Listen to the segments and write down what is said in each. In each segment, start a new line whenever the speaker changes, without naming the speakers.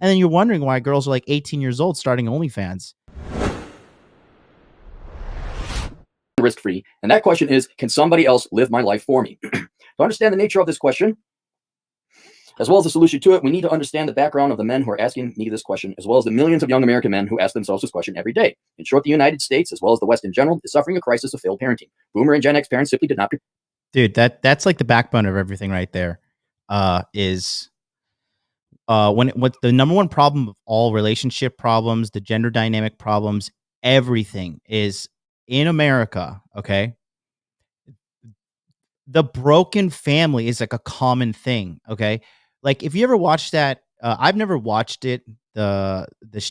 And then you're wondering why girls are like 18 years old starting OnlyFans.
Risk-free. And that question is, can somebody else live my life for me? To understand the nature of this question, as well as the solution to it, we need to understand the background of the men who are asking me this question, as well as the millions of young American men who ask themselves this question every day. In short, the United States, as well as the West in general, is suffering a crisis of failed parenting. Boomer and Gen X parents simply did not.
Dude, that's like the backbone of everything right there. Is what the number one problem of all relationship problems, the gender dynamic problems, everything is in America. Okay, the broken family is like a common thing. Okay, like if you ever watched that, I've never watched it, the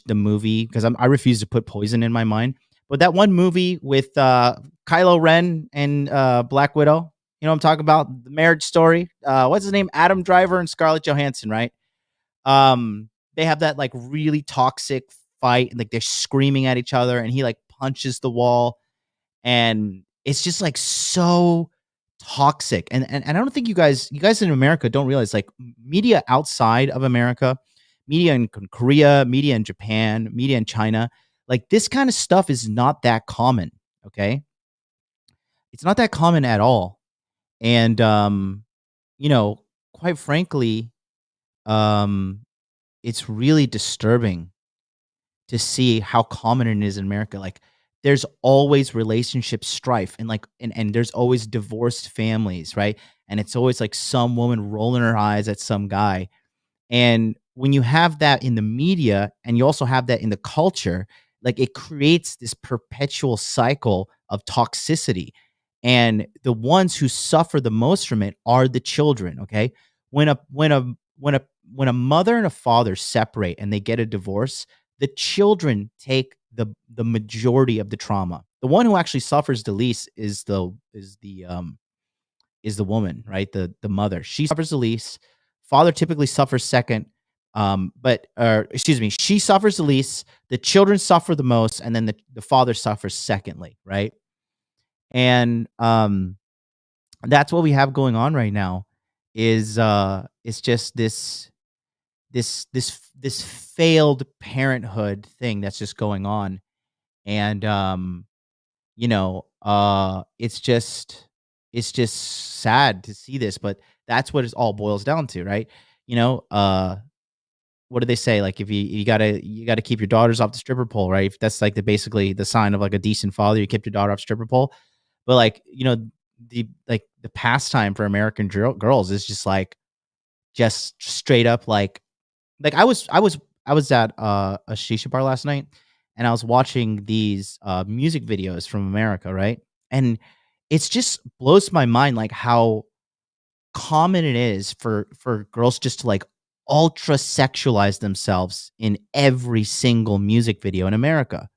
movie, because I refuse to put poison in my mind. But that one movie with Kylo Ren and Black Widow, you know what I'm talking about? The Marriage Story. What's his name? Adam Driver and Scarlett Johansson, right? They have that like really toxic fight, and like they're screaming at each other, and he like punches the wall, and it's just like so toxic. And I don't think you guys in America don't realize, like, media outside of America, media in Korea, media in Japan, media in China, like this kind of stuff is not that common. Okay. It's not that common at all. And, you know, quite frankly, um, it's really disturbing to see how common it is in America. Like, there's always relationship strife, and like, and there's always divorced families, right? And it's always like some woman rolling her eyes at some guy. And when you have that in the media and you also have that in the culture, like, it creates this perpetual cycle of toxicity. And the ones who suffer the most from it are the children. Okay. When a when a when a when a mother and a father separate and they get a divorce, the children take the majority of the trauma. The one who actually suffers the least is the woman, right? The mother. She suffers the least. Father typically suffers second. But excuse me, she suffers the least, the children suffer the most, and then the father suffers secondly, right? And that's what we have going on right now. Is it's just this failed parenthood thing that's just going on. And it's just sad to see this, but that's what it all boils down to, right? you know uh what do they say? Like, if you gotta keep your daughters off the stripper pole, right? If that's like basically the sign of like a decent father, you keep your daughter off stripper pole. But like, the pastime for American girls is just like, just straight up like I was at a shisha bar last night, and I was watching these music videos from America, right? And it's just blows my mind, like, how common it is for girls just to like ultra sexualize themselves in every single music video in America.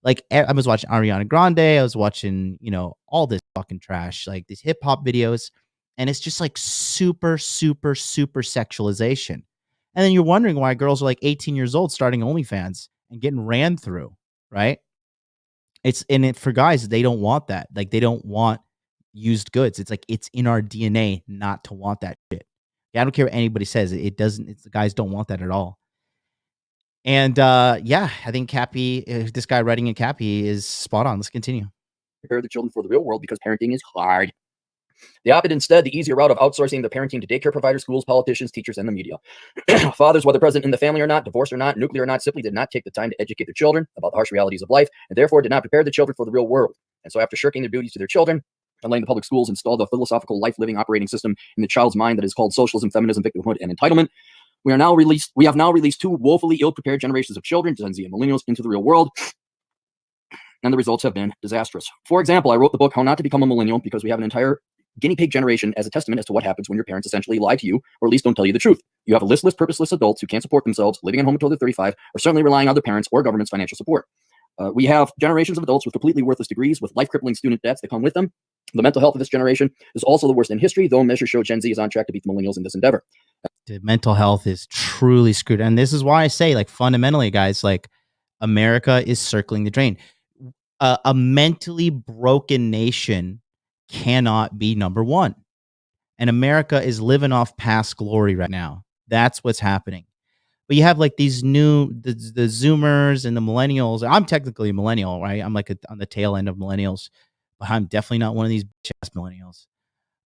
Like, I was watching Ariana Grande, I was watching, all this fucking trash, like these hip hop videos, and it's just like super, super, super sexualization. And then you're wondering why girls are like 18 years old starting OnlyFans and getting ran through, right? It's in it for guys, they don't want that. Like, they don't want used goods. It's like it's in our DNA not to want that shit. Yeah, I don't care what anybody says. It doesn't. It's the guys don't want that at all. And yeah, I think Cappy, this guy writing in Cappy, is spot on. Let's continue.
Prepare the children for the real world because parenting is hard. They opted instead the easier route of outsourcing the parenting to daycare providers, schools, politicians, teachers, and the media. Fathers, whether present in the family or not, divorced or not, nuclear or not, simply did not take the time to educate their children about the harsh realities of life, and therefore did not prepare the children for the real world. And so, after shirking their duties to their children and letting the public schools install the philosophical life-living operating system in the child's mind that is called socialism, feminism, victimhood, and entitlement, we have now released two woefully ill-prepared generations of children, Gen Z and millennials, into the real world. And the results have been disastrous. For example, I wrote the book, How Not to Become a Millennial, because we have an entire guinea pig generation as a testament as to what happens when your parents essentially lie to you, or at least don't tell you the truth. You have listless, purposeless adults who can't support themselves, living at home until they're 35, or certainly relying on their parents or government's financial support. We have generations of adults with completely worthless degrees, with life-crippling student debts that come with them. The mental health of this generation is also the worst in history, though measures show Gen Z is on track to beat the millennials in this endeavor.
The mental health is truly screwed. And this is why I say, like, fundamentally, guys, like, America is circling the drain. A mentally broken nation cannot be number one. And America is living off past glory right now. That's what's happening. But you have like these new the Zoomers and the millennials. I'm technically a millennial, right? I'm like on the tail end of millennials, but I'm definitely not one of these bitch ass millennials.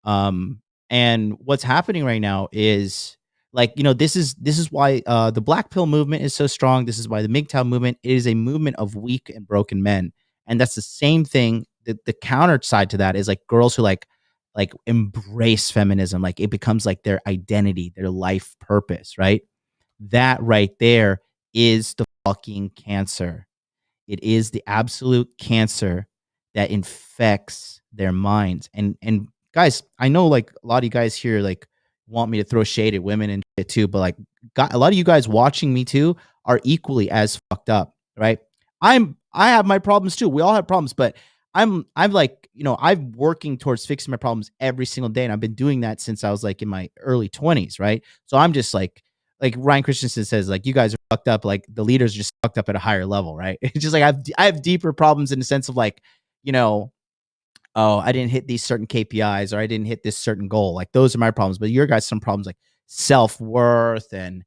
Um, and what's happening right now is like, this is why the black pill movement is so strong. This is why the MGTOW movement is a movement of weak and broken men. And that's the same thing. The counter side to that is like girls who like embrace feminism. Like it becomes like their identity, their life purpose, right? That right there is the fucking cancer. It is the absolute cancer that infects their minds. And guys, I know like a lot of you guys here like want me to throw shade at women and shit too, but like a lot of you guys watching me too are equally as fucked up, right? I have my problems too. We all have problems, but I'm like, I'm working towards fixing my problems every single day. And I've been doing that since I was like in my early 20s, right? So I'm just like Ryan Christensen says, like, you guys are fucked up. Like the leaders are just fucked up at a higher level, right? It's just like I have deeper problems in the sense of like, you know, oh, I didn't hit these certain KPIs or I didn't hit this certain goal. Like those are my problems. But your guys some problems like self-worth and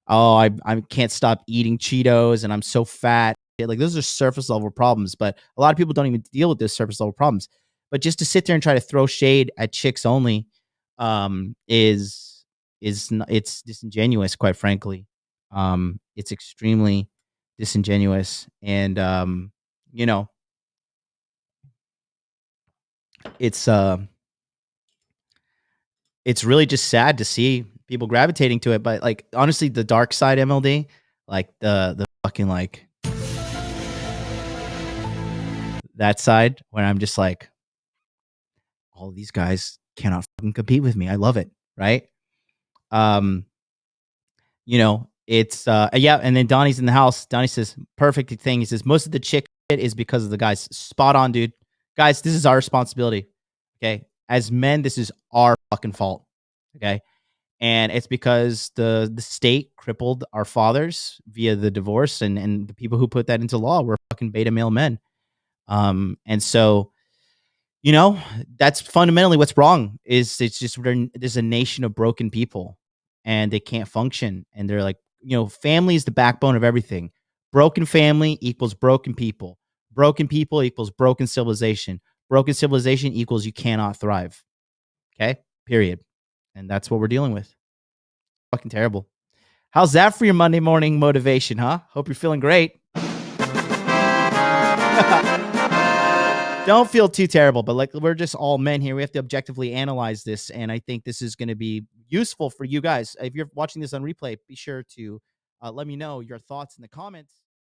oh, I can't stop eating Cheetos and I'm so fat. Like those are surface level problems, but a lot of people don't even deal with those surface level problems. But just to sit there and try to throw shade at chicks only it's disingenuous, quite frankly. It's extremely disingenuous and you know, it's it's really just sad to see people gravitating to it. But like honestly, the dark side MLD, like the fucking like that side where I'm just like, all of these guys cannot fucking compete with me. I love it, right? Um, it's yeah, and then Donnie's in the house. Donnie says, perfect thing. He says, most of the chick shit is because of the guys. Spot on, dude. Guys, this is our responsibility. Okay. As men, this is our fucking fault. Okay. And it's because the state crippled our fathers via the divorce, and the people who put that into law were fucking beta male men. And so, that's fundamentally what's wrong. Is it's just there's a nation of broken people, and they can't function, and they're like, family is the backbone of everything. Broken family equals broken people. Broken people equals broken civilization. Broken civilization equals you cannot thrive. Okay, period. And that's what we're dealing with. Fucking terrible. How's that for your Monday morning motivation, huh? Hope you're feeling great. Don't feel too terrible, but like we're just all men here. We have to objectively analyze this, and I think this is going to be useful for you guys. If you're watching this on replay, be sure to let me know your thoughts in the comments.